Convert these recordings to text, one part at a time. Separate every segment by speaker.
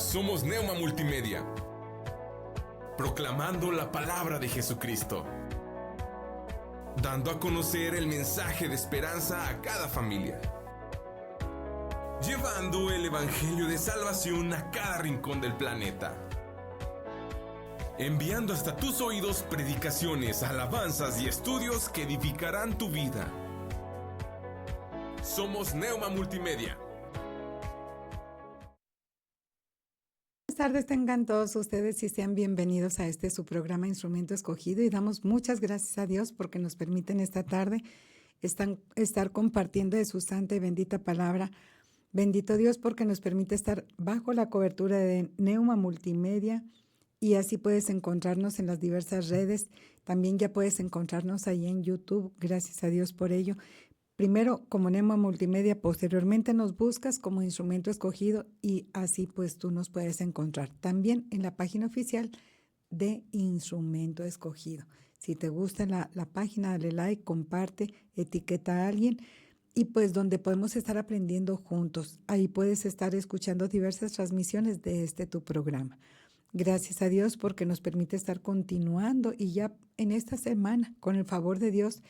Speaker 1: Somos Neuma Multimedia, proclamando la palabra de Jesucristo, dando a conocer el mensaje de esperanza a cada familia, llevando el evangelio de salvación a cada rincón del planeta, enviando hasta tus oídos predicaciones, alabanzas y estudios que edificarán tu vida. Somos Neuma Multimedia.
Speaker 2: Buenas tardes, tengan todos ustedes y sean bienvenidos a su programa Instrumento Escogido, y damos muchas gracias a Dios porque nos permiten esta tarde estar compartiendo de su santa y bendita palabra. Bendito Dios porque nos permite estar bajo la cobertura de Neuma Multimedia, y así puedes encontrarnos en las diversas redes. También ya puedes encontrarnos ahí en YouTube, gracias a Dios por ello. Primero como Neuma Multimedia, posteriormente nos buscas como Instrumento Escogido y así pues tú nos puedes encontrar. También en la página oficial de Instrumento Escogido. Si te gusta la página, dale like, comparte, etiqueta a alguien y pues donde podemos estar aprendiendo juntos. Ahí puedes estar escuchando diversas transmisiones de tu programa. Gracias a Dios porque nos permite estar continuando, y ya en esta semana, con el favor de Dios,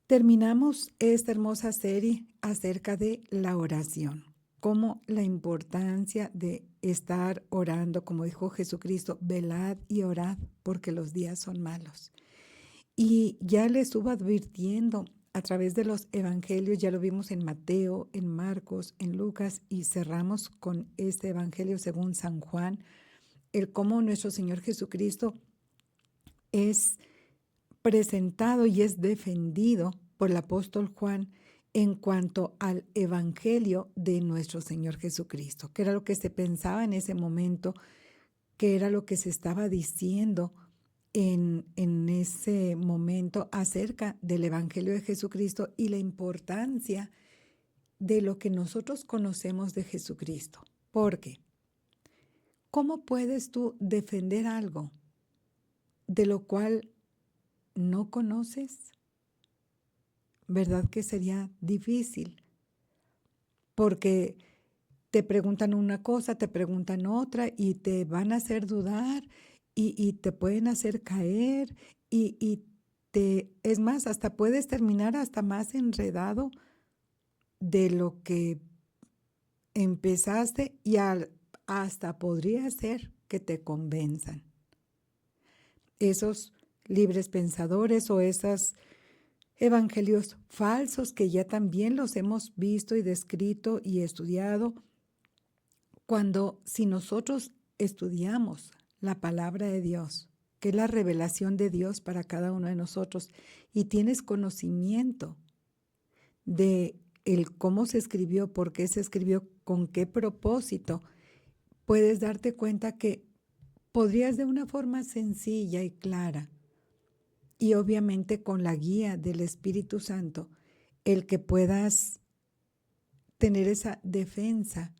Speaker 2: terminamos esta hermosa serie acerca de la oración, como la importancia de estar orando, como dijo Jesucristo, velad y orad porque los días son malos. Y ya le estuvo advirtiendo a través de los evangelios, ya lo vimos en Mateo, en Marcos, en Lucas, y cerramos con este evangelio según San Juan, el cómo nuestro Señor Jesucristo es presentado y es defendido por el apóstol Juan en cuanto al evangelio de nuestro Señor Jesucristo, que era lo que se pensaba en ese momento, que era lo que se estaba diciendo en ese momento acerca del evangelio de Jesucristo y la importancia de lo que nosotros conocemos de Jesucristo. Porque, ¿cómo puedes tú defender algo de lo cual no conoces? ¿Verdad que sería difícil? Porque te preguntan una cosa, te preguntan otra y te van a hacer dudar y te pueden hacer caer es más, hasta puedes terminar hasta más enredado de lo que empezaste, y hasta podría ser que te convenzan. Esos libres pensadores o esos evangelios falsos que ya también los hemos visto y descrito y estudiado, si nosotros estudiamos la palabra de Dios, que es la revelación de Dios para cada uno de nosotros, y tienes conocimiento de cómo se escribió, por qué se escribió, con qué propósito, puedes darte cuenta que podrías de una forma sencilla y clara, y obviamente con la guía del Espíritu Santo, el que puedas tener esa defensa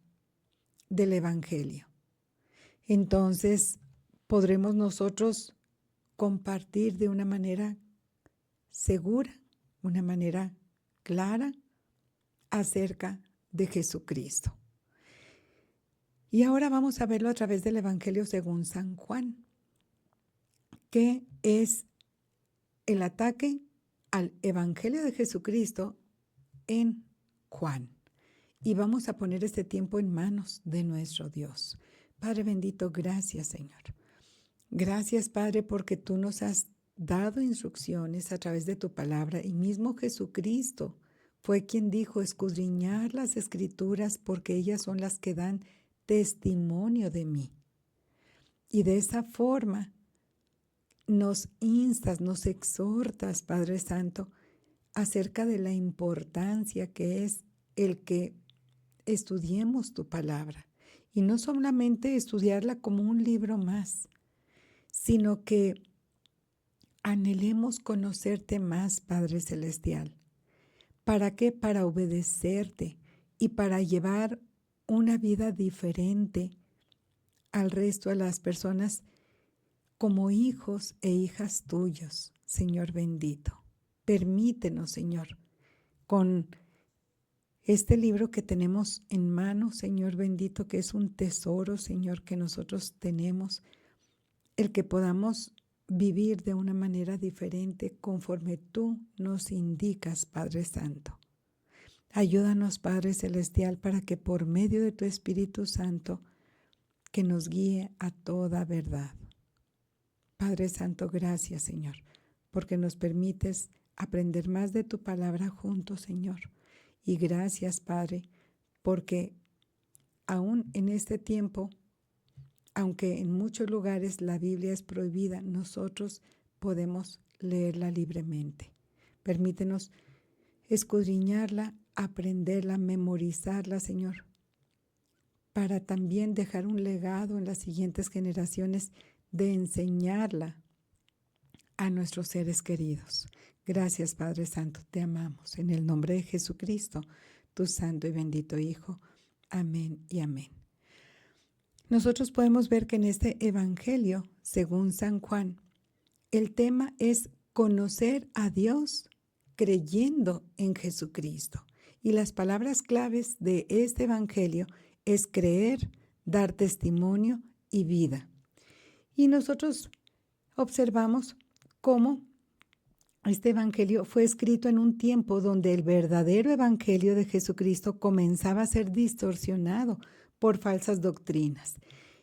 Speaker 2: del Evangelio. Entonces podremos nosotros compartir de una manera segura, una manera clara acerca de Jesucristo. Y ahora vamos a verlo a través del Evangelio según San Juan, que es el ataque al Evangelio de Jesucristo en Juan. Y vamos a poner este tiempo en manos de nuestro Dios. Padre bendito, gracias Señor. Gracias Padre porque tú nos has dado instrucciones a través de tu palabra, y mismo Jesucristo fue quien dijo: escudriñar las Escrituras porque ellas son las que dan testimonio de mí. Y de esa forma nos instas, nos exhortas, Padre Santo, acerca de la importancia que es el que estudiemos tu palabra. Y no solamente estudiarla como un libro más, sino que anhelemos conocerte más, Padre Celestial. ¿Para qué? Para obedecerte y para llevar una vida diferente al resto de las personas como hijos e hijas tuyos, Señor bendito. Permítenos, Señor, con Este libro que tenemos en mano, Señor bendito, que es un tesoro, Señor, que nosotros tenemos, el que podamos vivir de una manera diferente conforme tú nos indicas, Padre Santo. Ayúdanos, Padre Celestial, para que por medio de tu Espíritu Santo, que nos guíe a toda verdad. Padre Santo, gracias, Señor, porque nos permites aprender más de tu palabra juntos, Señor. Y gracias, Padre, porque aún en este tiempo, aunque en muchos lugares la Biblia es prohibida, nosotros podemos leerla libremente. Permítenos escudriñarla, aprenderla, memorizarla, Señor, para también dejar un legado en las siguientes generaciones de enseñarla a nuestros seres queridos. Gracias, Padre Santo, te amamos. En el nombre de Jesucristo, tu santo y bendito Hijo. Amén y amén. Nosotros podemos ver que en este Evangelio, según San Juan, el tema es conocer a Dios creyendo en Jesucristo. Y las palabras claves de este Evangelio es creer, dar testimonio y vida. Y nosotros observamos cómo este Evangelio fue escrito en un tiempo donde el verdadero Evangelio de Jesucristo comenzaba a ser distorsionado por falsas doctrinas,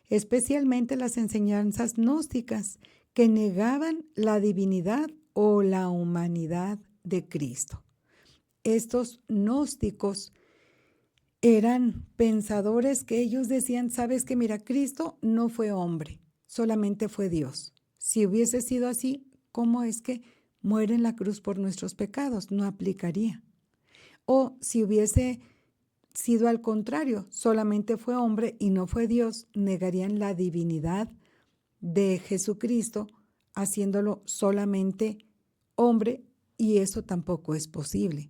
Speaker 2: especialmente las enseñanzas gnósticas que negaban la divinidad o la humanidad de Cristo. Estos gnósticos eran pensadores que ellos decían, sabes que mira, Cristo no fue hombre, solamente fue Dios. Si hubiese sido así, ¿cómo es que muere en la cruz por nuestros pecados? No aplicaría. O si hubiese sido al contrario, solamente fue hombre y no fue Dios, negarían la divinidad de Jesucristo, haciéndolo solamente hombre, y eso tampoco es posible.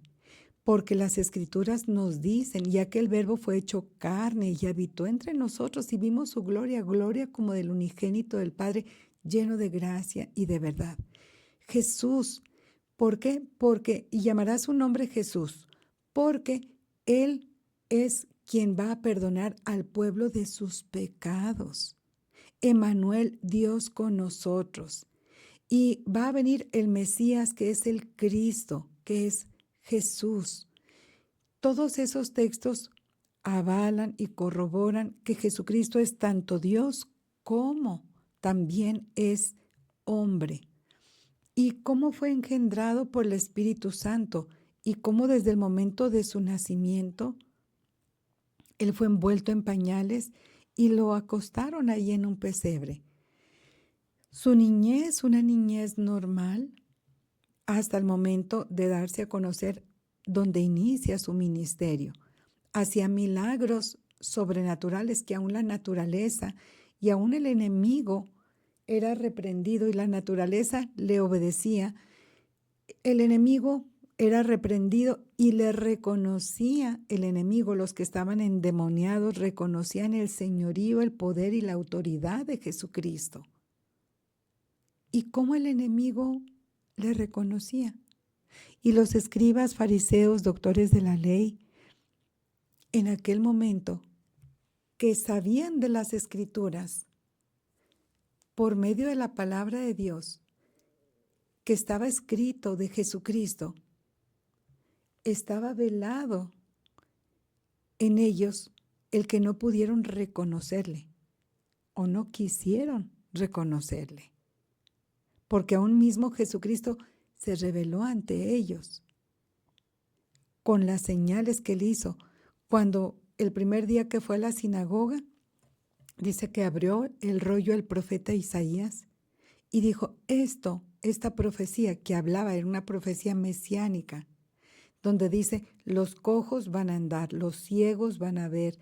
Speaker 2: Porque las Escrituras nos dicen, ya que el Verbo fue hecho carne y habitó entre nosotros y vimos su gloria, gloria como del unigénito del Padre, lleno de gracia y de verdad. Jesús, ¿por qué? Y llamará su nombre Jesús, porque Él es quien va a perdonar al pueblo de sus pecados. Emmanuel, Dios con nosotros. Y va a venir el Mesías, que es el Cristo, que es Jesús. Todos esos textos avalan y corroboran que Jesucristo es tanto Dios como también es hombre. Y cómo fue engendrado por el Espíritu Santo y cómo desde el momento de su nacimiento Él fue envuelto en pañales y lo acostaron ahí en un pesebre. Su niñez, una niñez normal, hasta el momento de darse a conocer donde inicia su ministerio. Hacía milagros sobrenaturales que aún la naturaleza y aún el enemigo era reprendido y la naturaleza le obedecía. El enemigo era reprendido y le reconocía el enemigo. Los que estaban endemoniados reconocían el señorío, el poder y la autoridad de Jesucristo. ¿Y cómo el enemigo le reconocía? Y los escribas, fariseos, doctores de la ley, en aquel momento, que sabían de las Escrituras, por medio de la palabra de Dios, que estaba escrito de Jesucristo, estaba velado en ellos el que no pudieron reconocerle o no quisieron reconocerle, porque aún mismo Jesucristo se reveló ante ellos con las señales que él hizo. Cuando el primer día que fue a la sinagoga, dice que abrió el rollo del profeta Isaías y dijo, esta profecía que hablaba era una profecía mesiánica, donde dice, los cojos van a andar, los ciegos van a ver,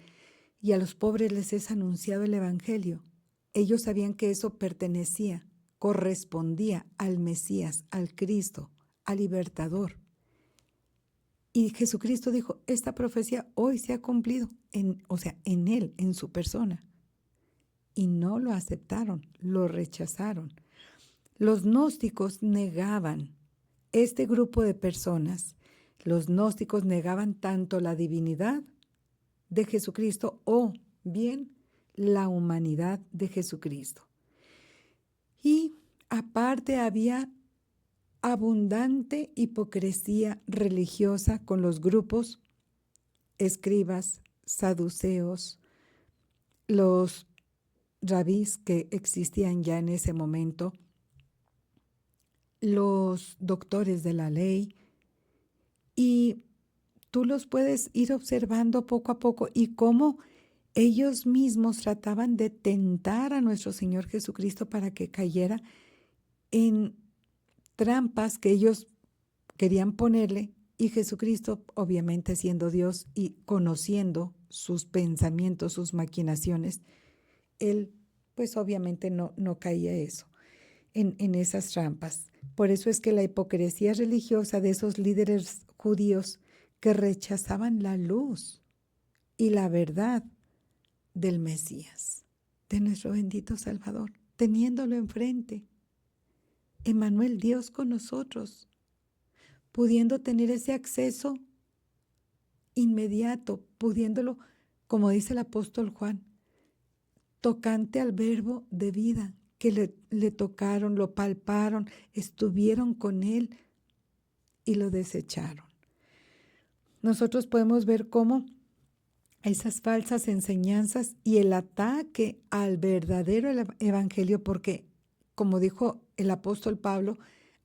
Speaker 2: y a los pobres les es anunciado el Evangelio. Ellos sabían que eso pertenecía, correspondía al Mesías, al Cristo, al libertador. Y Jesucristo dijo, esta profecía hoy se ha cumplido, en Él, en su persona. Y no lo aceptaron, lo rechazaron. Los gnósticos negaban, este grupo de personas Los gnósticos negaban tanto la divinidad de Jesucristo o bien la humanidad de Jesucristo. Y aparte había abundante hipocresía religiosa con los grupos escribas, saduceos, los rabís que existían ya en ese momento, los doctores de la ley, y tú los puedes ir observando poco a poco y cómo ellos mismos trataban de tentar a nuestro Señor Jesucristo para que cayera en trampas que ellos querían ponerle, y Jesucristo, obviamente siendo Dios y conociendo sus pensamientos, sus maquinaciones, él pues obviamente no caía en esas trampas. Por eso es que la hipocresía religiosa de esos líderes judíos que rechazaban la luz y la verdad del Mesías, de nuestro bendito Salvador, teniéndolo enfrente, Emmanuel, Dios con nosotros, pudiendo tener ese acceso inmediato, pudiéndolo, como dice el apóstol Juan, tocante al verbo de vida, que le tocaron, lo palparon, estuvieron con él y lo desecharon. Nosotros podemos ver cómo esas falsas enseñanzas y el ataque al verdadero evangelio, porque como dijo el apóstol Pablo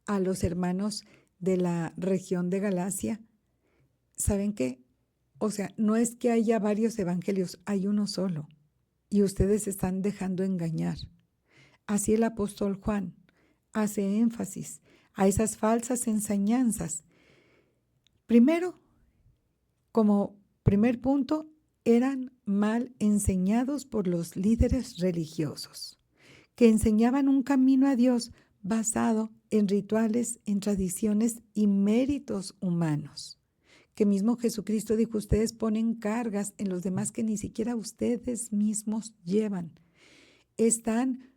Speaker 2: a los hermanos de la región de Galacia, ¿saben qué? O sea, no es que haya varios evangelios, hay uno solo y ustedes se están dejando engañar. Así el apóstol Juan hace énfasis a esas falsas enseñanzas. Primero, como primer punto, eran mal enseñados por los líderes religiosos, que enseñaban un camino a Dios basado en rituales, en tradiciones y méritos humanos. Que mismo Jesucristo dijo, ustedes ponen cargas en los demás que ni siquiera ustedes mismos llevan. Están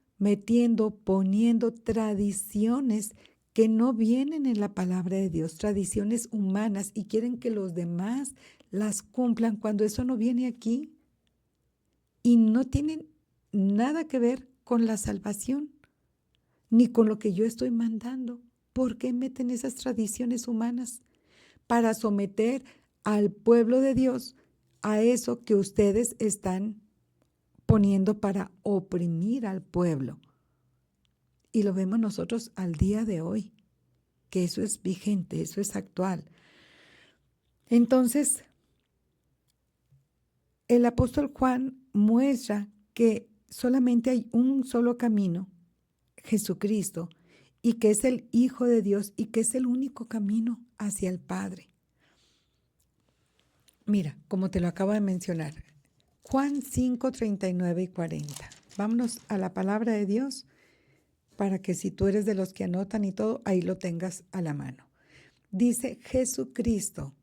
Speaker 2: poniendo tradiciones que no vienen en la palabra de Dios, tradiciones humanas, y quieren que los demás las cumplan cuando eso no viene aquí y no tienen nada que ver con la salvación ni con lo que yo estoy mandando. ¿Por qué meten esas tradiciones humanas? Para someter al pueblo de Dios a eso que ustedes están poniendo para oprimir al pueblo. Y lo vemos nosotros al día de hoy, que eso es vigente, eso es actual. Entonces, el apóstol Juan muestra que solamente hay un solo camino, Jesucristo, y que es el Hijo de Dios y que es el único camino hacia el Padre. Mira, como te lo acabo de mencionar, Juan 5, 39 y 40. Vámonos a la palabra de Dios para que si tú eres de los que anotan y todo, ahí lo tengas a la mano. Dice Jesucristo,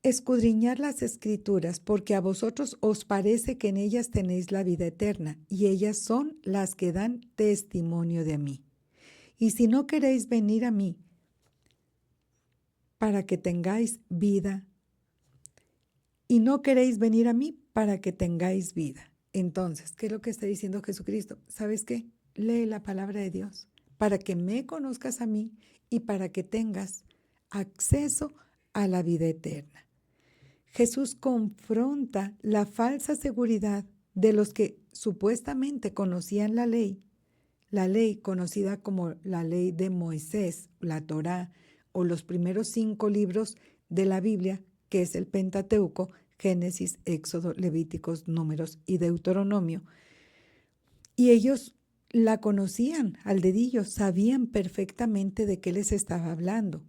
Speaker 2: escudriñad las Escrituras, porque a vosotros os parece que en ellas tenéis la vida eterna, y ellas son las que dan testimonio de mí. Y si no queréis venir a mí para que tengáis vida, y no queréis venir a mí para que tengáis vida. Entonces, ¿qué es lo que está diciendo Jesucristo? ¿Sabes qué? Lee la palabra de Dios para que me conozcas a mí y para que tengas acceso a la vida eterna. Jesús confronta la falsa seguridad de los que supuestamente conocían la ley conocida como la ley de Moisés, la Torá, o los primeros 5 libros de la Biblia, que es el Pentateuco, Génesis, Éxodo, Levíticos, Números y Deuteronomio. Y ellos la conocían al dedillo, sabían perfectamente de qué les estaba hablando.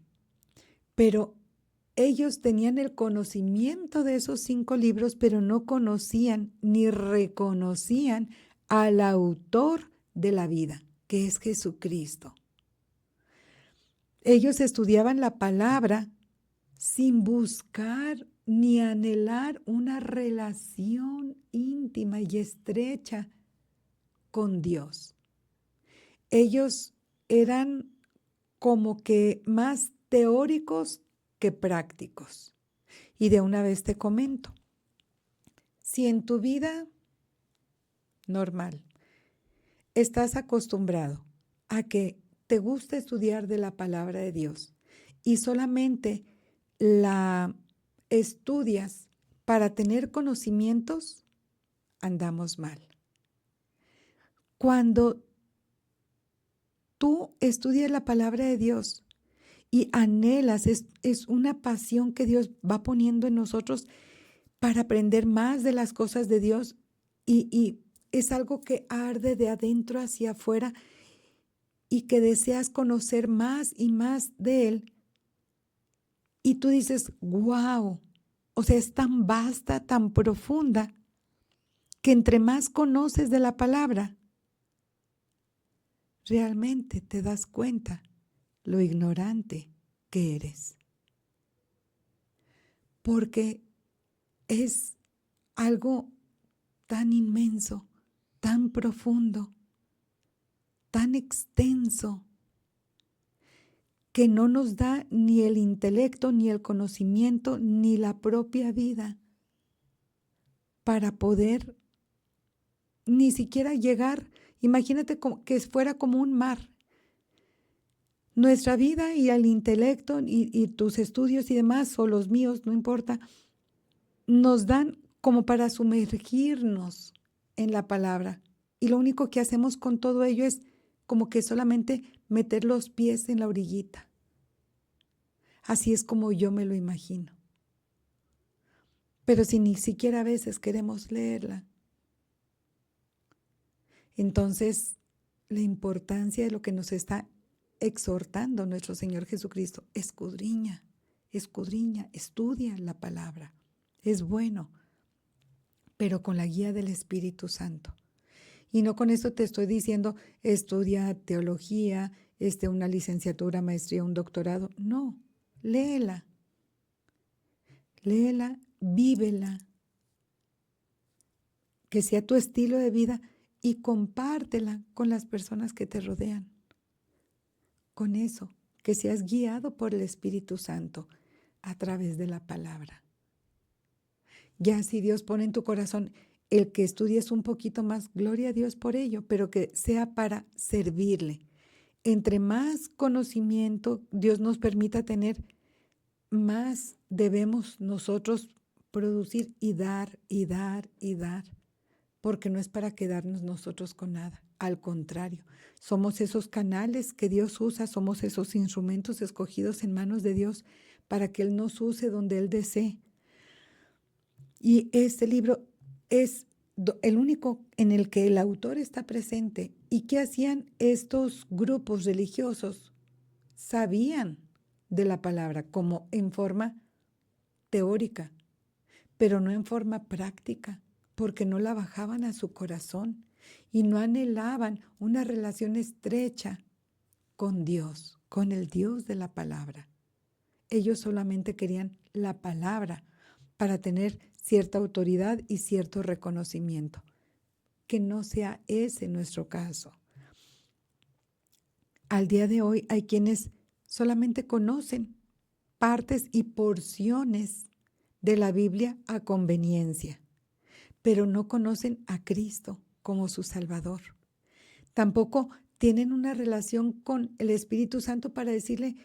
Speaker 2: Pero ellos tenían el conocimiento de esos 5 libros, pero no conocían ni reconocían al autor de la vida, que es Jesucristo. Ellos estudiaban la palabra sin buscar ni anhelar una relación íntima y estrecha con Dios. Ellos eran como que más teóricos que prácticos. Y de una vez te comento, si en tu vida normal estás acostumbrado a que te gusta estudiar de la palabra de Dios y solamente la estudias para tener conocimientos, andamos mal. Cuando tú estudias la palabra de Dios y anhelas, es una pasión que Dios va poniendo en nosotros para aprender más de las cosas de Dios y es algo que arde de adentro hacia afuera y que deseas conocer más y más de Él. Y tú dices, wow, o sea, es tan vasta, tan profunda, que entre más conoces de la palabra, realmente te das cuenta lo ignorante que eres. Porque es algo tan inmenso, tan profundo, tan extenso, que no nos da ni el intelecto, ni el conocimiento, ni la propia vida para poder ni siquiera llegar. Imagínate que fuera como un mar. Nuestra vida y el intelecto y tus estudios y demás, o los míos, no importa, nos dan como para sumergirnos en la palabra. Y lo único que hacemos con todo ello es como que solamente meter los pies en la orillita. Así es como yo me lo imagino. Pero si ni siquiera a veces queremos leerla. Entonces, la importancia de lo que nos está exhortando nuestro Señor Jesucristo, escudriña, estudia la palabra. Es bueno, pero con la guía del Espíritu Santo. Y no con esto te estoy diciendo, estudia teología, una licenciatura, maestría, un doctorado. No, léela, vívela, que sea tu estilo de vida y compártela con las personas que te rodean. Con eso, que seas guiado por el Espíritu Santo a través de la palabra. Ya si Dios pone en tu corazón el que estudies un poquito más, gloria a Dios por ello, pero que sea para servirle. Entre más conocimiento Dios nos permita tener, más debemos nosotros producir y dar, porque no es para quedarnos nosotros con nada. Al contrario, somos esos canales que Dios usa, somos esos instrumentos escogidos en manos de Dios para que Él nos use donde Él desee. Y este libro es el único en el que el autor está presente. ¿Y qué hacían estos grupos religiosos? Sabían de la palabra como en forma teórica, pero no en forma práctica, porque no la bajaban a su corazón y no anhelaban una relación estrecha con Dios, con el Dios de la palabra. Ellos solamente querían la palabra para tener cierta autoridad y cierto reconocimiento. Que no sea ese nuestro caso. Al día de hoy hay quienes solamente conocen partes y porciones de la Biblia a conveniencia, pero no conocen a Cristo como su Salvador. Tampoco tienen una relación con el Espíritu Santo para decirle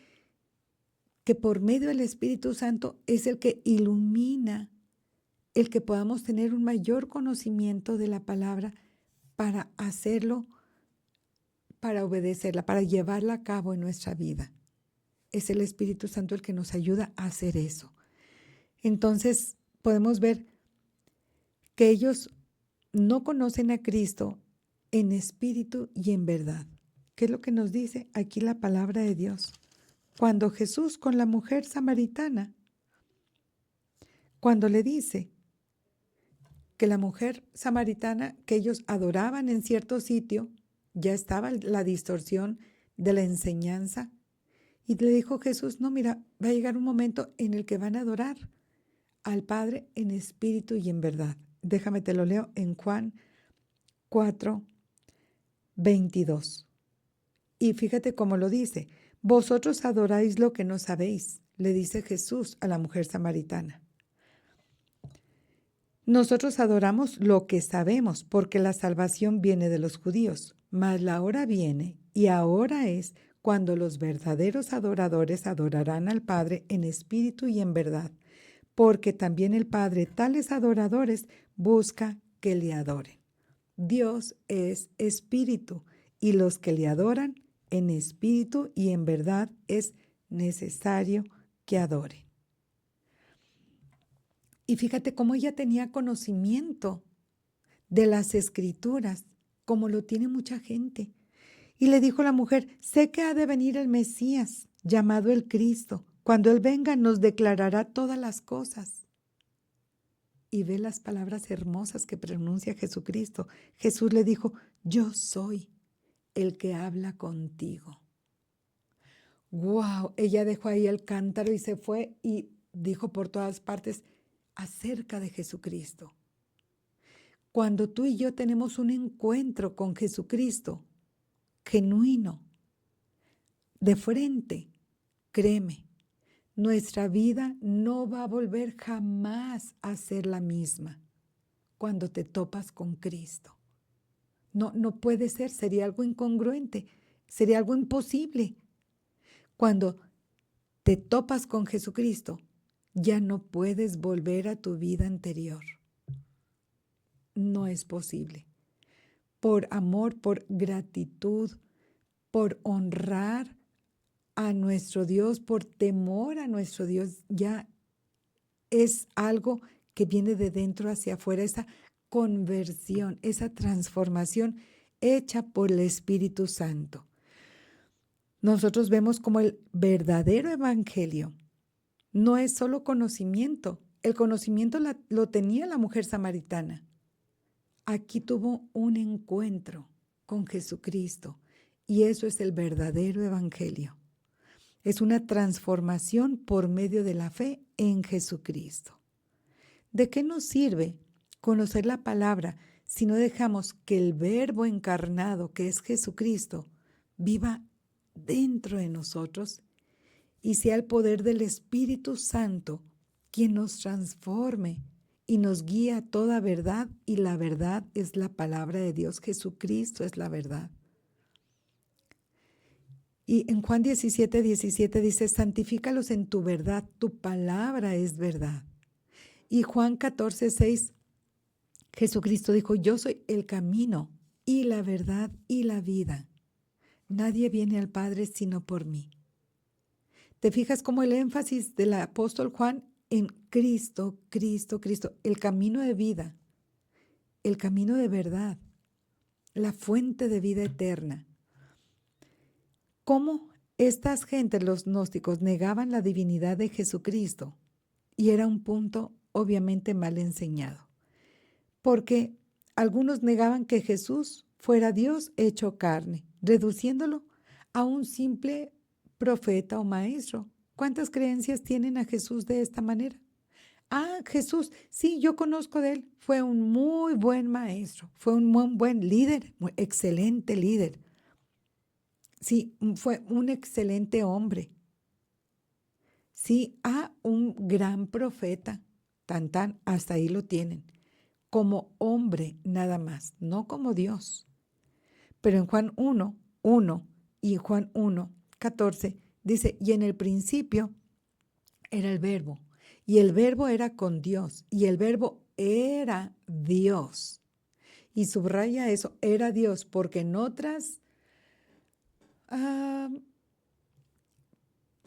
Speaker 2: que por medio del Espíritu Santo es el que ilumina, el que podamos tener un mayor conocimiento de la palabra para hacerlo, para obedecerla, para llevarla a cabo en nuestra vida. Es el Espíritu Santo el que nos ayuda a hacer eso. Entonces podemos ver que ellos no conocen a Cristo en espíritu y en verdad. ¿Qué es lo que nos dice aquí la palabra de Dios? Cuando Jesús con la mujer samaritana, cuando le dice que la mujer samaritana que ellos adoraban en cierto sitio, ya estaba la distorsión de la enseñanza. Y le dijo Jesús, no, mira, va a llegar un momento en el que van a adorar al Padre en espíritu y en verdad. Déjame te lo leo en Juan 4:22. Y fíjate cómo lo dice. Vosotros adoráis lo que no sabéis, le dice Jesús a la mujer samaritana. Nosotros adoramos lo que sabemos, porque la salvación viene de los judíos, mas la hora viene, y ahora es, cuando los verdaderos adoradores adorarán al Padre en espíritu y en verdad, porque también el Padre tales adoradores busca que le adoren. Dios es espíritu, y los que le adoran en espíritu y en verdad es necesario que adoren. Y fíjate cómo ella tenía conocimiento de las escrituras, como lo tiene mucha gente. Y le dijo la mujer, sé que ha de venir el Mesías, llamado el Cristo. Cuando Él venga nos declarará todas las cosas. Y ve las palabras hermosas que pronuncia Jesucristo. Jesús le dijo, yo soy el que habla contigo. ¡Wow! Ella dejó ahí el cántaro y se fue y dijo por todas partes acerca de Jesucristo. Cuando tú y yo tenemos un encuentro con Jesucristo, genuino, de frente, créeme, nuestra vida no va a volver jamás a ser la misma cuando te topas con Cristo. No puede ser, sería algo incongruente, sería algo imposible. Cuando te topas con Jesucristo, ya no puedes volver a tu vida anterior. No es posible. Por amor, por gratitud, por honrar a nuestro Dios, por temor a nuestro Dios, ya es algo que viene de dentro hacia afuera, esa conversión, esa transformación hecha por el Espíritu Santo. Nosotros vemos como el verdadero evangelio no es solo conocimiento. El conocimiento lo tenía la mujer samaritana. Aquí tuvo un encuentro con Jesucristo y eso es el verdadero evangelio. Es una transformación por medio de la fe en Jesucristo. ¿De qué nos sirve conocer la palabra si no dejamos que el Verbo encarnado, que es Jesucristo, viva dentro de nosotros y sea el poder del Espíritu Santo quien nos transforme y nos guía a toda verdad? Y la verdad es la palabra de Dios. Jesucristo es la verdad. Y en Juan 17:17 dice, santifícalos en tu verdad, tu palabra es verdad. Y Juan 14:6, Jesucristo dijo, yo soy el camino y la verdad y la vida. Nadie viene al Padre sino por mí. ¿Te fijas cómo el énfasis del apóstol Juan en Cristo, Cristo, Cristo, el camino de vida, el camino de verdad, la fuente de vida eterna? ¿Cómo estas gentes, los gnósticos, negaban la divinidad de Jesucristo? Y era un punto obviamente mal enseñado, porque algunos negaban que Jesús fuera Dios hecho carne, reduciéndolo a un simple profeta o maestro. ¿Cuántas creencias tienen a Jesús de esta manera? Ah, Jesús, sí, yo conozco de él, fue un muy buen maestro, fue un muy buen líder, muy excelente líder. Sí, fue un excelente hombre. Sí, un gran profeta. Tan, tan, hasta ahí lo tienen. Como hombre nada más, no como Dios. Pero en Juan 1:1 y Juan 1:14 dice, y en el principio era el Verbo, y el Verbo era con Dios, y el Verbo era Dios. Y subraya eso, era Dios, porque en otras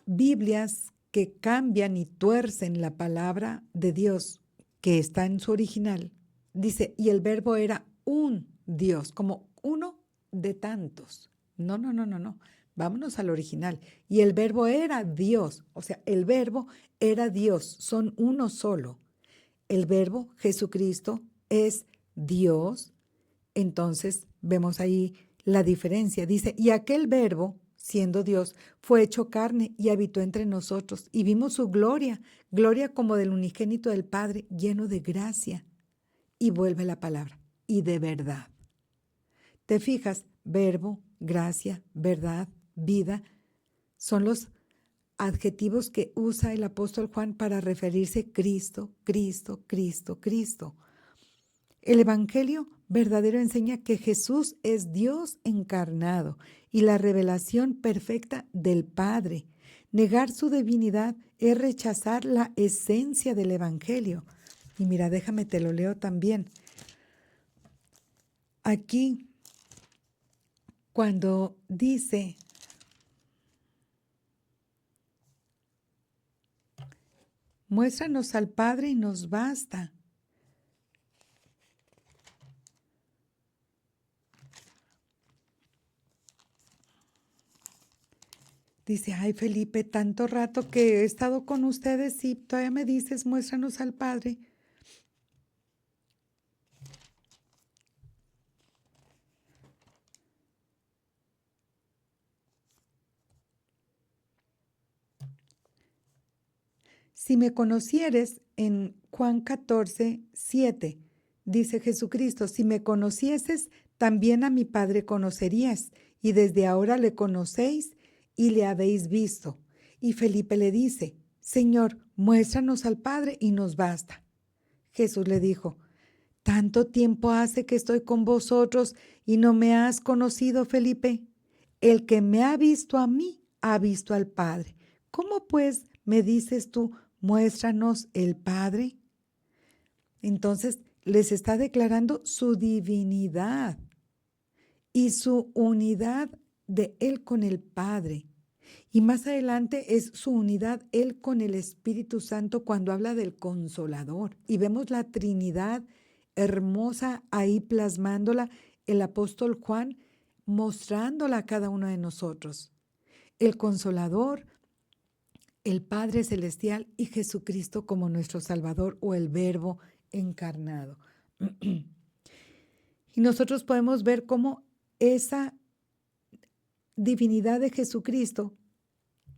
Speaker 2: Biblias que cambian y tuercen la palabra de Dios que está en su original, dice, y el Verbo era un Dios, como uno de tantos. No. Vámonos al original. Y el Verbo era Dios, o sea, el Verbo era Dios, son uno solo. El Verbo, Jesucristo, es Dios. Entonces vemos ahí la diferencia. Dice, y aquel Verbo, siendo Dios, fue hecho carne y habitó entre nosotros, y vimos su gloria, gloria como del unigénito del Padre, lleno de gracia. Y vuelve la palabra, y de verdad. ¿Te fijas? Verbo, gracia, verdad, vida, Son los adjetivos que usa el apóstol Juan para referirse a Cristo, Cristo, Cristo, Cristo. El Evangelio verdadero enseña que Jesús es Dios encarnado y la revelación perfecta del Padre. Negar su divinidad es rechazar la esencia del Evangelio. Y mira, déjame te lo leo también. Aquí, cuando dice, muéstranos al Padre y nos basta. Dice, ay Felipe, tanto rato que he estado con ustedes y todavía me dices, muéstranos al Padre. Si me conocieres, en Juan 14, 7, dice Jesucristo, si me conocieses, también a mi Padre conocerías, y desde ahora le conocéis y le habéis visto. Y Felipe le dice, Señor, muéstranos al Padre y nos basta. Jesús le dijo, ¿tanto tiempo hace que estoy con vosotros y no me has conocido, Felipe? El que me ha visto a mí, ha visto al Padre. ¿Cómo pues me dices tú, muéstranos el Padre? Entonces les está declarando su divinidad y su unidad de Él con el Padre. Y más adelante es su unidad Él con el Espíritu Santo cuando habla del Consolador. Y vemos la Trinidad hermosa ahí plasmándola el apóstol Juan, mostrándola a cada uno de nosotros. El Consolador, el Padre Celestial y Jesucristo como nuestro Salvador o el Verbo encarnado. Y nosotros podemos ver cómo esa divinidad de Jesucristo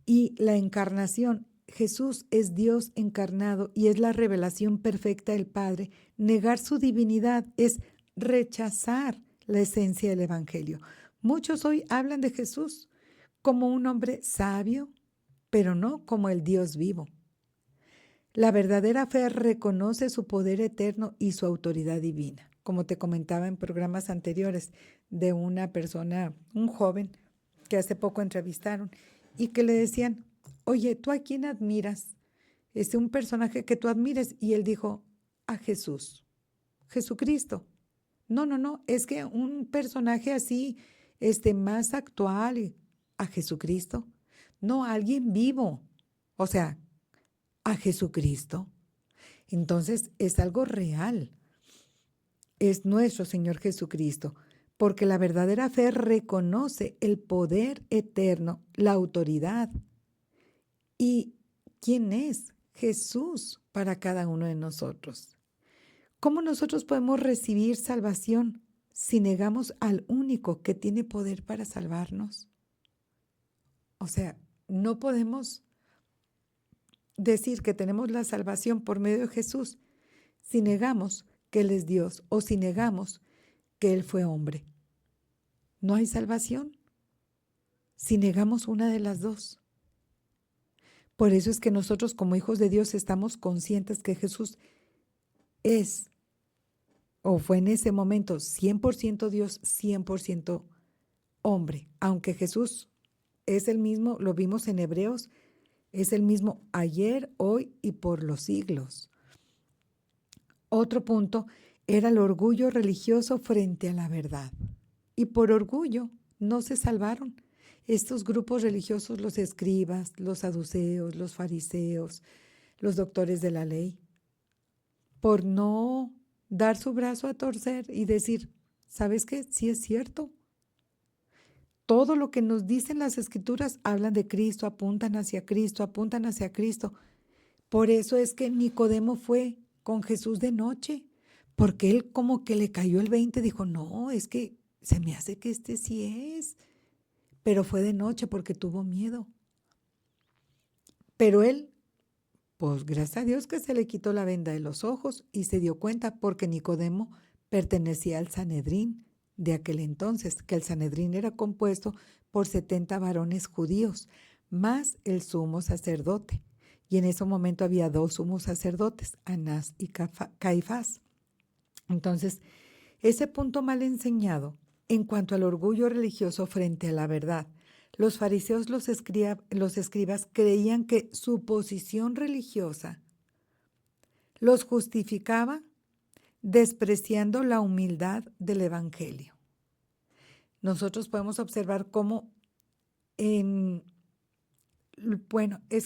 Speaker 2: y la encarnación, Jesús es Dios encarnado y es la revelación perfecta del Padre. Negar su divinidad es rechazar la esencia del Evangelio. Muchos hoy hablan de Jesús como un hombre sabio, pero no como el Dios vivo. La verdadera fe reconoce su poder eterno y su autoridad divina. Como te comentaba en programas anteriores de una persona, un joven que hace poco entrevistaron y que le decían, oye, ¿tú a quién admiras? Un personaje que tú admires. Y él dijo, a Jesús, Jesucristo. No, es que un personaje así, más actual, a Jesucristo. No, a alguien vivo, o sea, a Jesucristo. Entonces es algo real. Es nuestro Señor Jesucristo, porque la verdadera fe reconoce el poder eterno, la autoridad. ¿Y quién es Jesús para cada uno de nosotros? ¿Cómo nosotros podemos recibir salvación si negamos al único que tiene poder para salvarnos? O sea, no podemos decir que tenemos la salvación por medio de Jesús si negamos que Él es Dios o si negamos que Él fue hombre. No hay salvación si negamos una de las dos. Por eso es que nosotros como hijos de Dios estamos conscientes que Jesús es o fue en ese momento 100% Dios, 100% hombre. Aunque Jesús es el mismo, lo vimos en Hebreos, es el mismo ayer, hoy y por los siglos. Otro punto era el orgullo religioso frente a la verdad. Y por orgullo no se salvaron. Estos grupos religiosos, los escribas, los saduceos, los fariseos, los doctores de la ley, por no dar su brazo a torcer y decir, ¿sabes qué? Sí es cierto. Todo lo que nos dicen las Escrituras hablan de Cristo, apuntan hacia Cristo, apuntan hacia Cristo. Por eso es que Nicodemo fue con Jesús de noche, porque él como que le cayó el 20, dijo, no, es que se me hace que este sí es. Pero fue de noche porque tuvo miedo. Pero él, pues gracias a Dios que se le quitó la venda de los ojos y se dio cuenta porque Nicodemo pertenecía al Sanedrín de aquel entonces, que el Sanedrín era compuesto por 70 varones judíos, más el sumo sacerdote. Y en ese momento había dos sumos sacerdotes, Anás y Caifás. Entonces, ese punto mal enseñado en cuanto al orgullo religioso frente a la verdad, los fariseos, los escribas creían que su posición religiosa los justificaba despreciando la humildad del Evangelio. Nosotros podemos observar cómo es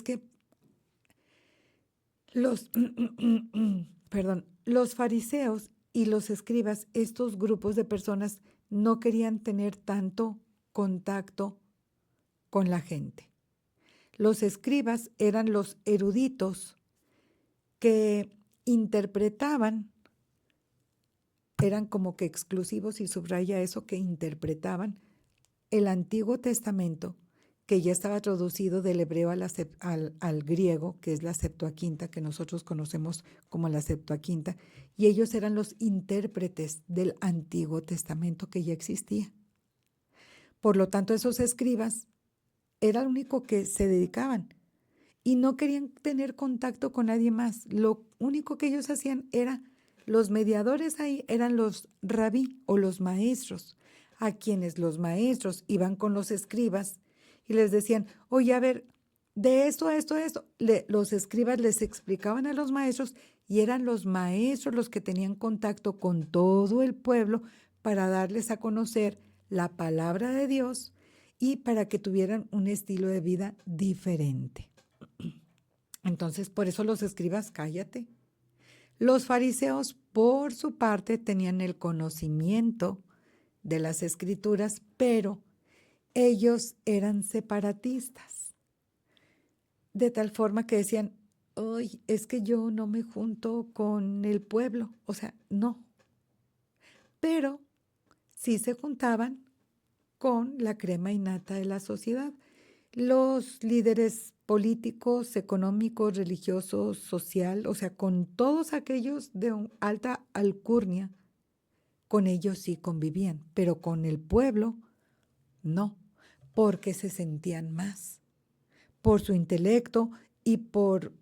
Speaker 2: que los, los fariseos y los escribas, estos grupos de personas, no querían tener tanto contacto con la gente. Los escribas eran los eruditos que interpretaban, eran como que exclusivos, y subraya eso, que interpretaban el Antiguo Testamento, que ya estaba traducido del hebreo al griego, que es la Septuaginta, que nosotros conocemos como la Septuaginta, y ellos eran los intérpretes del Antiguo Testamento que ya existía. Por lo tanto, esos escribas era lo único que se dedicaban y no querían tener contacto con nadie más. Lo único que ellos hacían era, los mediadores ahí eran los rabí o los maestros, a quienes los maestros iban con los escribas y les decían, oye, a ver, de esto a esto a esto. Los escribas les explicaban a los maestros y eran los maestros los que tenían contacto con todo el pueblo para darles a conocer la palabra de Dios y para que tuvieran un estilo de vida diferente. Entonces, por eso los escribas, cállate. Los fariseos, por su parte, tenían el conocimiento de las escrituras, pero ellos eran separatistas, de tal forma que decían, ay, es que yo no me junto con el pueblo, o sea, no. Pero sí se juntaban con la crema innata de la sociedad. Los líderes políticos, económicos, religiosos, social, o sea, con todos aquellos de alta alcurnia, con ellos sí convivían, pero con el pueblo no, porque se sentían más, por su intelecto y por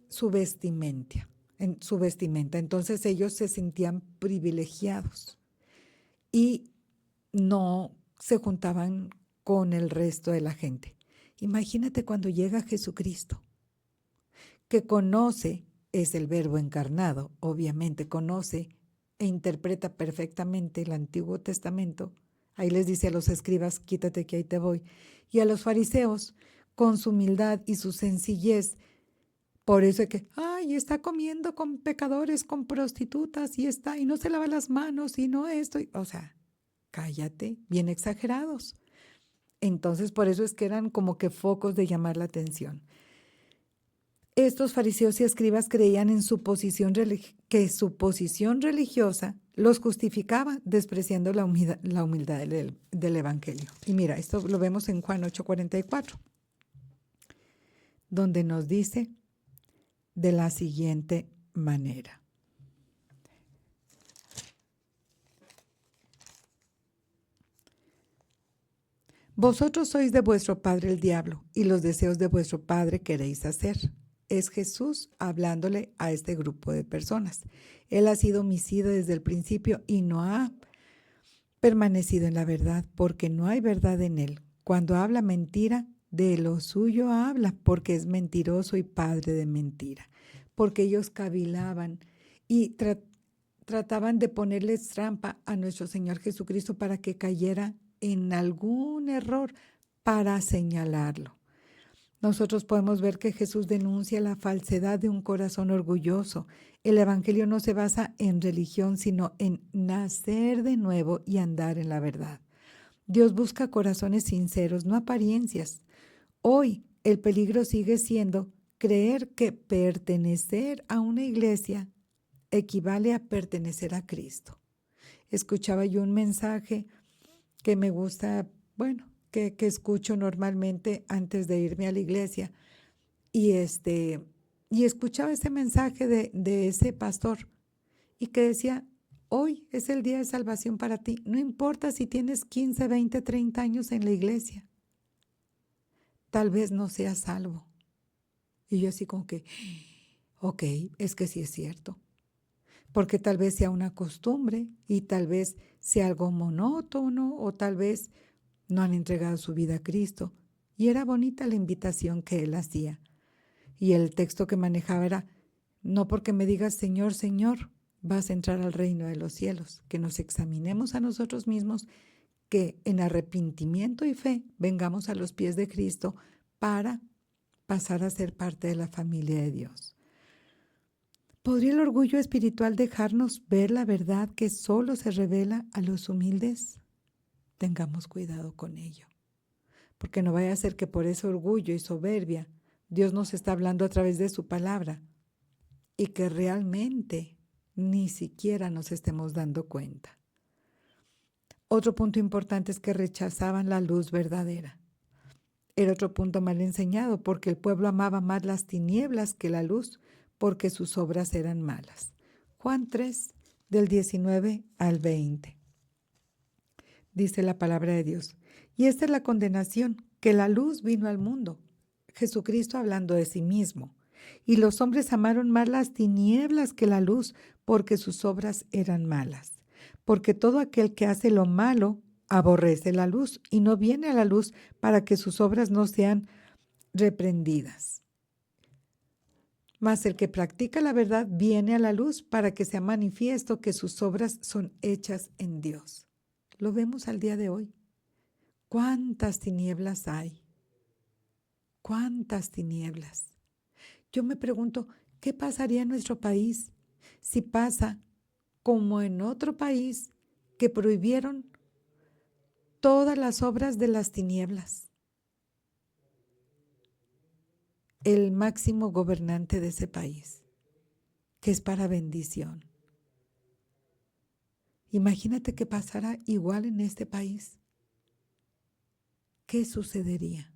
Speaker 2: su vestimenta. Entonces ellos se sentían privilegiados y no se juntaban con el resto de la gente. Imagínate cuando llega Jesucristo, que conoce, es el Verbo encarnado, obviamente conoce e interpreta perfectamente el Antiguo Testamento. Ahí les dice a los escribas, quítate que ahí te voy. Y a los fariseos, con su humildad y su sencillez, por eso es que, ay, está comiendo con pecadores, con prostitutas, y no se lava las manos, y no esto, o sea, cállate, bien exagerados. Entonces, por eso es que eran como que focos de llamar la atención. Estos fariseos y escribas creían en que su posición religiosa los justificaba, despreciando la humildad del Evangelio. Y mira, esto lo vemos en Juan 8:44, donde nos dice de la siguiente manera. Vosotros sois de vuestro padre el diablo, y los deseos de vuestro padre queréis hacer. Es Jesús hablándole a este grupo de personas. Él ha sido homicida desde el principio y no ha permanecido en la verdad, porque no hay verdad en él. Cuando habla mentira, de lo suyo habla, porque es mentiroso y padre de mentira. Porque ellos cavilaban y trataban de ponerles trampa a nuestro Señor Jesucristo para que cayera en algún error, para señalarlo. Nosotros podemos ver que Jesús denuncia la falsedad de un corazón orgulloso. El Evangelio no se basa en religión, sino en nacer de nuevo y andar en la verdad. Dios busca corazones sinceros, no apariencias. Hoy el peligro sigue siendo creer que pertenecer a una iglesia equivale a pertenecer a Cristo. Escuchaba yo un mensaje que me gusta, que escucho normalmente antes de irme a la iglesia, y escuchaba ese mensaje de ese pastor, y que decía, hoy es el día de salvación para ti, no importa si tienes 15, 20, 30 años en la iglesia, tal vez no seas salvo. Y yo así como que, ok, es que sí es cierto. Porque tal vez sea una costumbre y tal vez sea algo monótono o tal vez no han entregado su vida a Cristo. Y era bonita la invitación que él hacía. Y el texto que manejaba era, no porque me digas Señor, Señor, vas a entrar al reino de los cielos, que nos examinemos a nosotros mismos, que en arrepentimiento y fe vengamos a los pies de Cristo para pasar a ser parte de la familia de Dios. ¿Podría el orgullo espiritual dejarnos ver la verdad que solo se revela a los humildes? Tengamos cuidado con ello, porque no vaya a ser que por ese orgullo y soberbia Dios nos está hablando a través de su palabra y que realmente ni siquiera nos estemos dando cuenta. Otro punto importante es que rechazaban la luz verdadera. Era otro punto mal enseñado porque el pueblo amaba más las tinieblas que la luz porque sus obras eran malas. Juan 3, del 19 al 20. Dice la palabra de Dios. Y esta es la condenación, que la luz vino al mundo. Jesucristo hablando de sí mismo. Y los hombres amaron más las tinieblas que la luz, porque sus obras eran malas. Porque todo aquel que hace lo malo aborrece la luz y no viene a la luz para que sus obras no sean reprendidas. Mas el que practica la verdad viene a la luz para que sea manifiesto que sus obras son hechas en Dios. Lo vemos al día de hoy. ¿Cuántas tinieblas hay? ¿Cuántas tinieblas? Yo me pregunto, ¿qué pasaría en nuestro país si pasa como en otro país que prohibieron todas las obras de las tinieblas? El máximo gobernante de ese país, que es para bendición. Imagínate que pasara igual en este país. ¿Qué sucedería?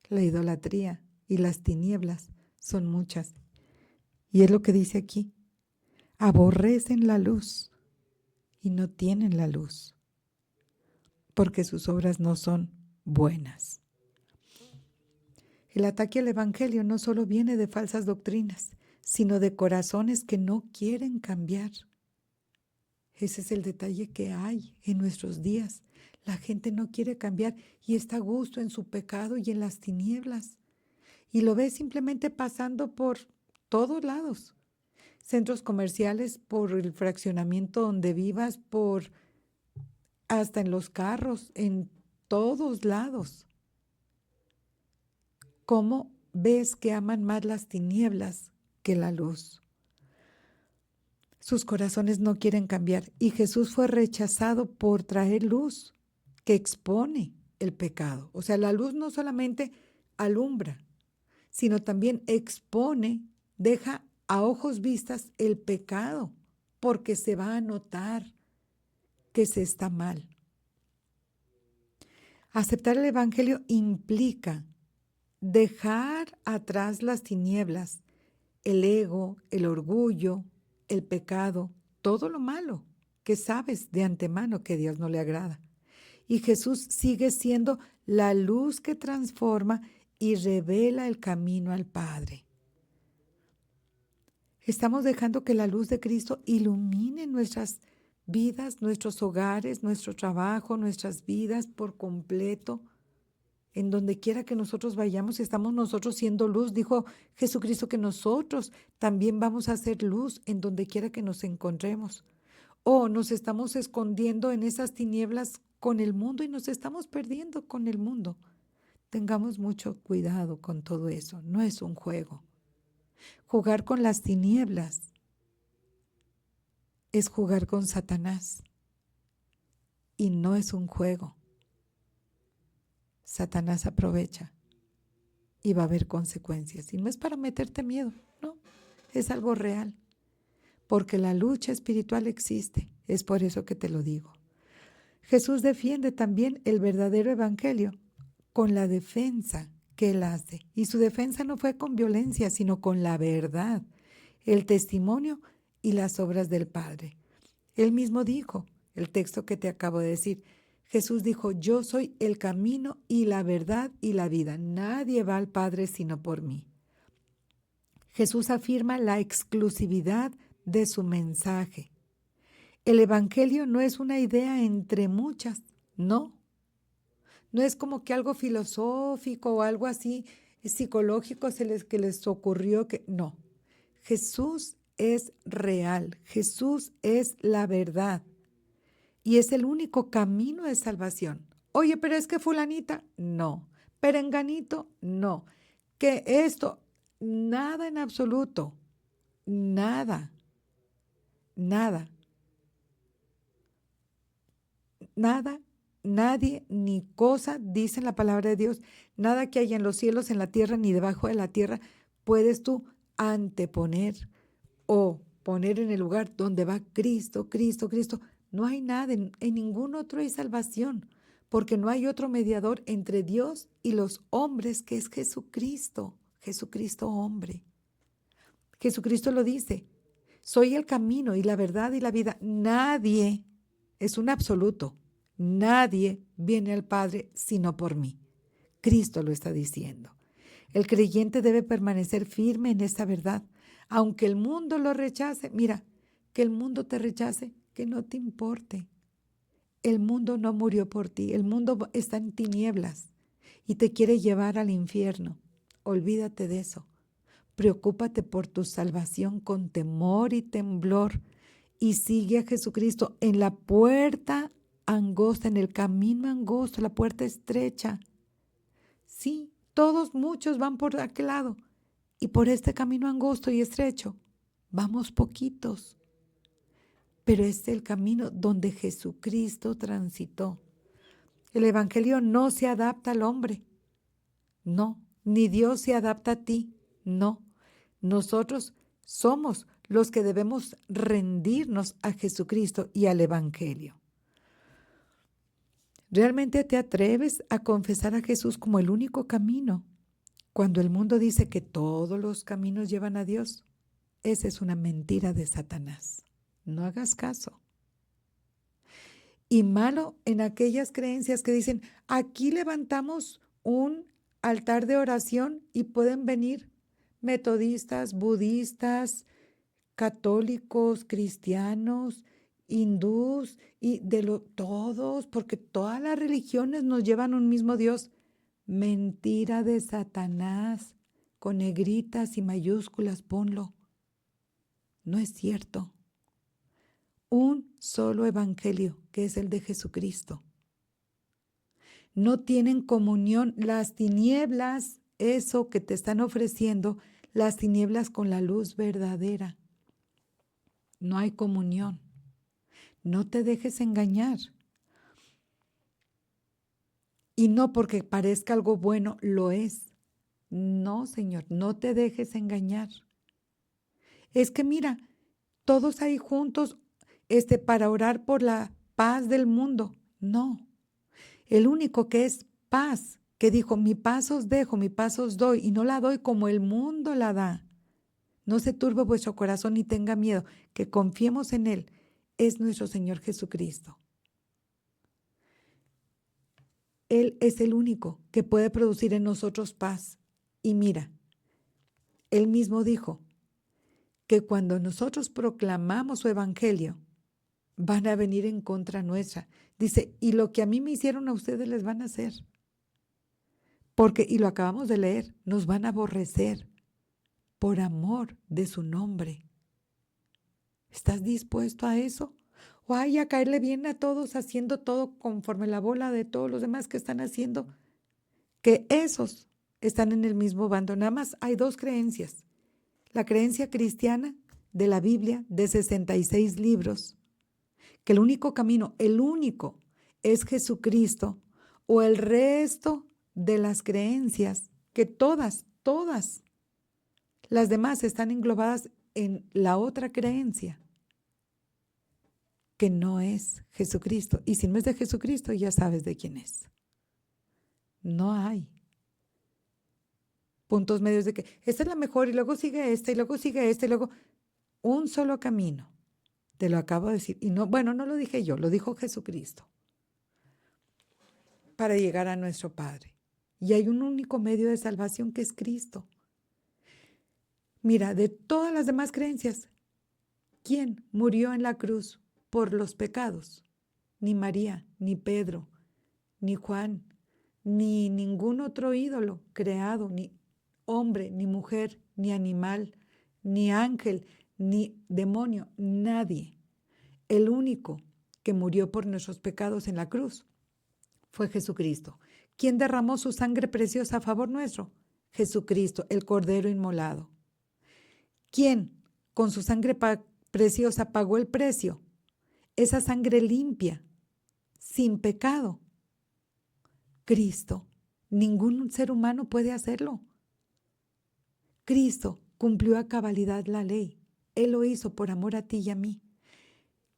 Speaker 2: La idolatría y las tinieblas son muchas. Y es lo que dice aquí. Aborrecen la luz y no tienen la luz, porque sus obras no son buenas. El ataque al evangelio no solo viene de falsas doctrinas, sino de corazones que no quieren cambiar. Ese es el detalle que hay en nuestros días. La gente no quiere cambiar y está a gusto en su pecado y en las tinieblas. Y lo ves simplemente pasando por todos lados. Centros comerciales, por el fraccionamiento donde vivas, hasta en los carros, en todos lados. ¿Cómo ves que aman más las tinieblas que la luz? Sus corazones no quieren cambiar y Jesús fue rechazado por traer luz que expone el pecado. O sea, la luz no solamente alumbra, sino también expone, deja a ojos vistas el pecado, porque se va a notar que se está mal. Aceptar el evangelio implica dejar atrás las tinieblas, el ego, el orgullo, el pecado, todo lo malo que sabes de antemano que a Dios no le agrada. Y Jesús sigue siendo la luz que transforma y revela el camino al Padre. Estamos dejando que la luz de Cristo ilumine nuestras vidas, nuestros hogares, nuestro trabajo, nuestras vidas por completo. En donde quiera que nosotros vayamos, estamos nosotros siendo luz. Dijo Jesucristo que nosotros también vamos a ser luz en donde quiera que nos encontremos. O nos estamos escondiendo en esas tinieblas con el mundo y nos estamos perdiendo con el mundo. Tengamos mucho cuidado con todo eso. No es un juego. Jugar con las tinieblas es jugar con Satanás y no es un juego. Satanás aprovecha y va a haber consecuencias. Y no es para meterte miedo, no, es algo real. Porque la lucha espiritual existe, es por eso que te lo digo. Jesús defiende también el verdadero evangelio con la defensa que él hace. Y su defensa no fue con violencia, sino con la verdad, el testimonio y las obras del Padre. Él mismo dijo, el texto que te acabo de decir, Jesús dijo, yo soy el camino y la verdad y la vida. Nadie va al Padre sino por mí. Jesús afirma la exclusividad de su mensaje. El Evangelio no es una idea entre muchas, no. No es como que algo filosófico o algo así psicológico que les ocurrió que no. Jesús es real, Jesús es la verdad y es el único camino de salvación. Oye, pero es que fulanita, no. Perenganito, no. Que esto, nada en absoluto, nada, nada, nada, nadie ni cosa, dice la palabra de Dios, nada que haya en los cielos, en la tierra, ni debajo de la tierra, puedes tú anteponer o poner en el lugar donde va Cristo, Cristo, Cristo. No hay nada, en ningún otro hay salvación, porque no hay otro mediador entre Dios y los hombres que es Jesucristo, Jesucristo hombre. Jesucristo lo dice, soy el camino y la verdad y la vida. Nadie, es un absoluto, nadie viene al Padre sino por mí. Cristo lo está diciendo. El creyente debe permanecer firme en esta verdad. Aunque el mundo lo rechace, mira, que el mundo te rechace, que no te importe. El mundo no murió por ti, el mundo está en tinieblas y te quiere llevar al infierno. Olvídate de eso. Preocúpate por tu salvación con temor y temblor y sigue a Jesucristo en la puerta angosta, en el camino angosto, la puerta estrecha. Sí, muchos van por aquel lado. Y por este camino angosto y estrecho, vamos poquitos. Pero es el camino donde Jesucristo transitó. El Evangelio no se adapta al hombre. No, ni Dios se adapta a ti. No, nosotros somos los que debemos rendirnos a Jesucristo y al Evangelio. ¿Realmente te atreves a confesar a Jesús como el único camino? Cuando el mundo dice que todos los caminos llevan a Dios, esa es una mentira de Satanás. No hagas caso. Y malo en aquellas creencias que dicen, aquí levantamos un altar de oración y pueden venir metodistas, budistas, católicos, cristianos, hindús y todos, porque todas las religiones nos llevan a un mismo Dios. Mentira de Satanás, con negritas y mayúsculas, ponlo. No es cierto. Un solo evangelio, que es el de Jesucristo. No tienen comunión las tinieblas, eso que te están ofreciendo, las tinieblas con la luz verdadera. No hay comunión. No te dejes engañar. Y no porque parezca algo bueno, lo es. No, Señor, no te dejes engañar. Es que mira, todos ahí juntos para orar por la paz del mundo. No, el único que es paz, que dijo, mi paz os dejo, mi paz os doy, y no la doy como el mundo la da. No se turbe vuestro corazón ni tenga miedo, que confiemos en Él. Es nuestro Señor Jesucristo. Él es el único que puede producir en nosotros paz. Y mira, Él mismo dijo que cuando nosotros proclamamos su evangelio, van a venir en contra nuestra. Dice, y lo que a mí me hicieron a ustedes les van a hacer. Porque, y lo acabamos de leer, nos van a aborrecer por amor de su nombre. ¿Estás dispuesto a eso? O a caerle bien a todos haciendo todo conforme la bola de todos los demás que están haciendo. Que esos están en el mismo bando. Nada más hay dos creencias. La creencia cristiana de la Biblia de 66 libros. Que el único camino, el único, es Jesucristo. O el resto de las creencias, que todas, las demás están englobadas en la otra creencia, que no es Jesucristo. Y si no es de Jesucristo, ya sabes de quién es. No hay puntos medios de que esta es la mejor y luego sigue esta y luego sigue esta y luego un solo camino. Te lo acabo de decir. Y no, bueno, no lo dije yo, lo dijo Jesucristo. para llegar a nuestro Padre. Y hay un único medio de salvación que es Cristo. Mira, de todas las demás creencias, ¿quién murió en la cruz por los pecados? Ni María, ni Pedro, ni Juan, ni ningún otro ídolo creado, ni hombre, ni mujer, ni animal, ni ángel, ni demonio, nadie. El único que murió por nuestros pecados en la cruz fue Jesucristo. ¿Quién derramó su sangre preciosa a favor nuestro? Jesucristo, el Cordero inmolado. ¿Quién con su sangre preciosa pagó el precio? Esa sangre limpia, sin pecado. Cristo. Ningún ser humano puede hacerlo. Cristo cumplió a cabalidad la ley. Él lo hizo por amor a ti y a mí.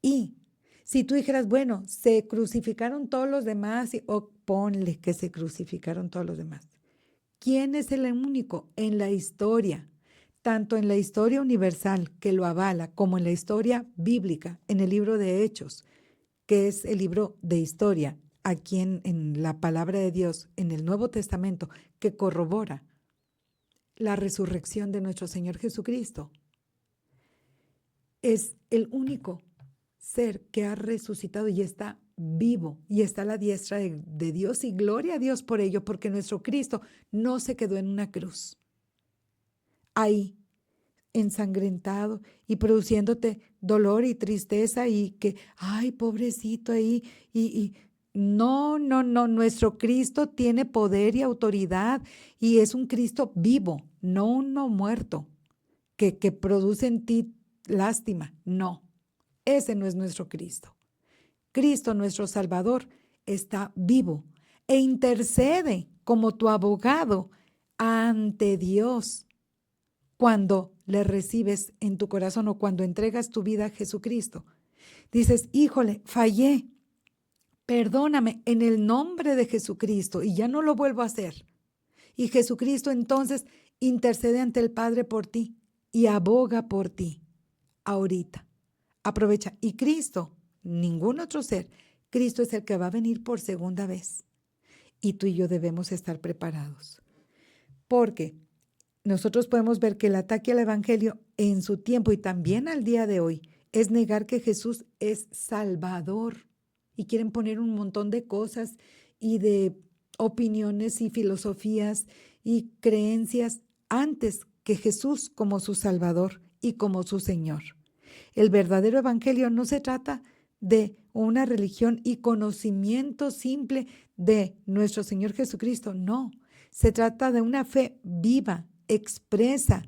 Speaker 2: Y si tú dijeras, bueno, se crucificaron todos los demás, o ponle que se crucificaron todos los demás. ¿Quién es el único en la historia? Tanto en la historia universal que lo avala, como en la historia bíblica, en el libro de Hechos, que es el libro de historia, aquí en la palabra de Dios, en el Nuevo Testamento, que corrobora la resurrección de nuestro Señor Jesucristo. Es el único ser que ha resucitado y está vivo y está a la diestra de Dios, y gloria a Dios por ello, porque nuestro Cristo no se quedó en una cruz, ahí ensangrentado y produciéndote dolor y tristeza y que, ay, pobrecito ahí, no, nuestro Cristo tiene poder y autoridad y es un Cristo vivo, no uno muerto que produce en ti lástima, no, ese no es nuestro Cristo. Cristo, nuestro Salvador, está vivo e intercede como tu abogado ante Dios cuando le recibes en tu corazón o cuando entregas tu vida a Jesucristo. Dices, híjole, fallé, perdóname en el nombre de Jesucristo y ya no lo vuelvo a hacer. Y Jesucristo entonces intercede ante el Padre por ti y aboga por ti ahorita. Aprovecha. Y Cristo, ningún otro ser, Cristo es el que va a venir por segunda vez. Y tú y yo debemos estar preparados. Porque nosotros podemos ver que el ataque al Evangelio en su tiempo y también al día de hoy es negar que Jesús es Salvador. Y quieren poner un montón de cosas y de opiniones y filosofías y creencias antes que Jesús como su Salvador y como su Señor. El verdadero Evangelio no se trata de una religión y conocimiento simple de nuestro Señor Jesucristo, no. Se trata de una fe viva, expresa,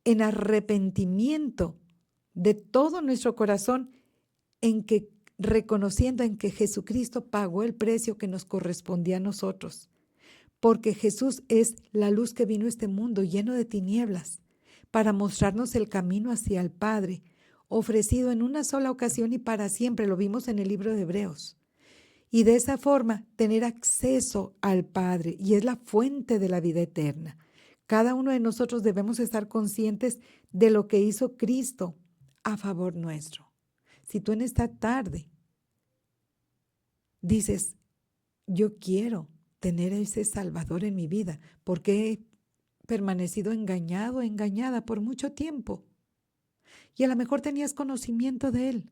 Speaker 2: en arrepentimiento de todo nuestro corazón, reconociendo en que Jesucristo pagó el precio que nos correspondía a nosotros. Porque Jesús es la luz que vino a este mundo lleno de tinieblas para mostrarnos el camino hacia el Padre, ofrecido en una sola ocasión y para siempre, lo vimos en el libro de Hebreos. Y de esa forma tener acceso al Padre, y es la fuente de la vida eterna. Cada uno de nosotros debemos estar conscientes de lo que hizo Cristo a favor nuestro. Si tú en esta tarde dices, yo quiero tener a ese Salvador en mi vida, porque he permanecido engañado, engañada por mucho tiempo, y a lo mejor tenías conocimiento de Él,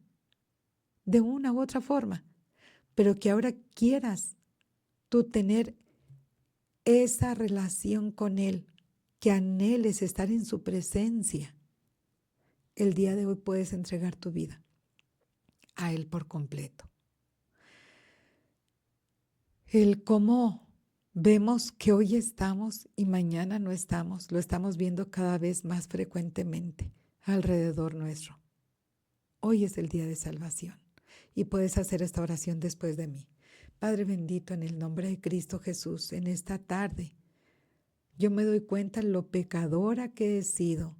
Speaker 2: de una u otra forma, pero que ahora quieras tú tener esa relación con Él, que anheles estar en su presencia, el día de hoy puedes entregar tu vida a Él por completo. El cómo vemos que hoy estamos y mañana no estamos, lo estamos viendo cada vez más frecuentemente alrededor nuestro. Hoy es el día de salvación y puedes hacer esta oración después de mí. Padre bendito, en el nombre de Cristo Jesús, en esta tarde, yo me doy cuenta lo pecadora que he sido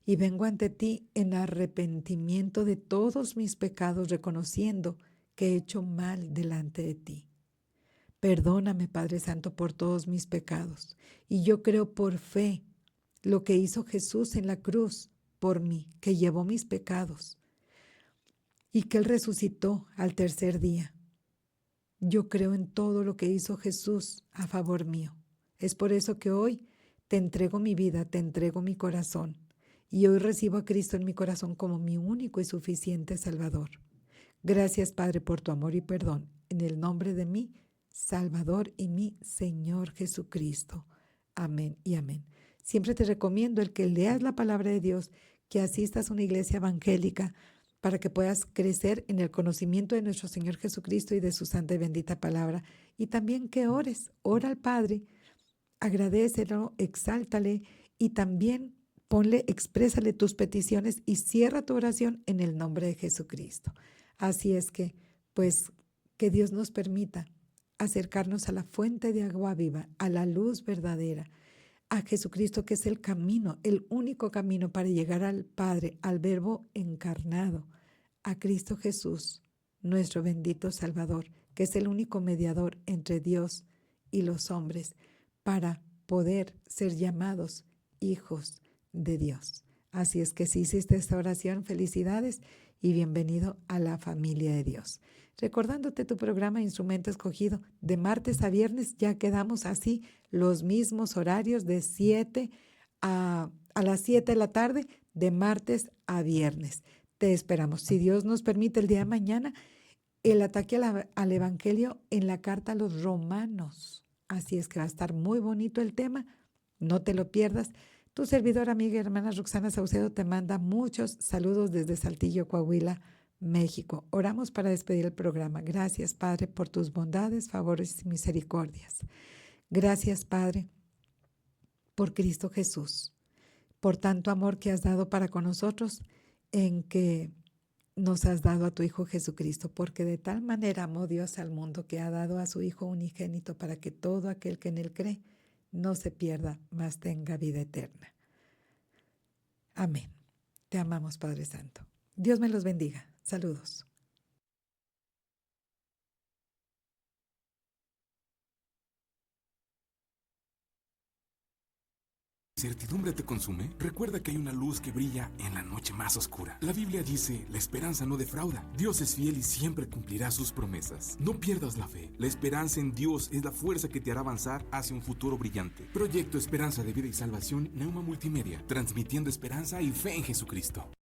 Speaker 2: y vengo ante ti en arrepentimiento de todos mis pecados, reconociendo que he hecho mal delante de ti. Perdóname, Padre Santo, por todos mis pecados. Y yo creo por fe lo que hizo Jesús en la cruz por mí, que llevó mis pecados y que Él resucitó al tercer día. Yo creo en todo lo que hizo Jesús a favor mío. Es por eso que hoy te entrego mi vida, te entrego mi corazón. Y hoy recibo a Cristo en mi corazón como mi único y suficiente Salvador. Gracias, Padre, por tu amor y perdón. En el nombre de mi Salvador y mi Señor Jesucristo. Amén y amén. Siempre te recomiendo el que leas la palabra de Dios, que asistas a una iglesia evangélica para que puedas crecer en el conocimiento de nuestro Señor Jesucristo y de su santa y bendita palabra. Y también que ores, ora al Padre, agradécelo, exáltale y también exprésale tus peticiones y cierra tu oración en el nombre de Jesucristo. Así es que, pues, que Dios nos permita acercarnos a la fuente de agua viva, a la luz verdadera, a Jesucristo, que es el camino, el único camino para llegar al Padre, al Verbo encarnado, a Cristo Jesús, nuestro bendito Salvador, que es el único mediador entre Dios y los hombres, para poder ser llamados hijos de Dios. Así es que si hiciste esta oración, felicidades y bienvenido a la familia de Dios. Recordándote tu programa Instrumento Escogido, de martes a viernes ya quedamos así, los mismos horarios de 7 a las 7 de la tarde, de martes a viernes. Te esperamos. Si Dios nos permite, el día de mañana, el ataque al Evangelio en la carta a los Romanos. Así es que va a estar muy bonito el tema, no te lo pierdas. Tu servidora, amiga y hermana Roxana Saucedo te manda muchos saludos desde Saltillo, Coahuila, México. Oramos para despedir el programa. Gracias, Padre, por tus bondades, favores y misericordias. Gracias, Padre, por Cristo Jesús, por tanto amor que has dado para con nosotros, en que nos has dado a tu Hijo Jesucristo, porque de tal manera amó Dios al mundo que ha dado a su Hijo unigénito para que todo aquel que en él cree no se pierda, mas tenga vida eterna. Amén. Te amamos, Padre Santo. Dios me los bendiga. Saludos.
Speaker 1: ¿Certidumbre te consume? Recuerda que hay una luz que brilla en la noche más oscura. La Biblia dice, la esperanza no defrauda. Dios es fiel y siempre cumplirá sus promesas. No pierdas la fe. La esperanza en Dios es la fuerza que te hará avanzar hacia un futuro brillante. Proyecto Esperanza de Vida y Salvación, Neuma Multimedia, transmitiendo esperanza y fe en Jesucristo.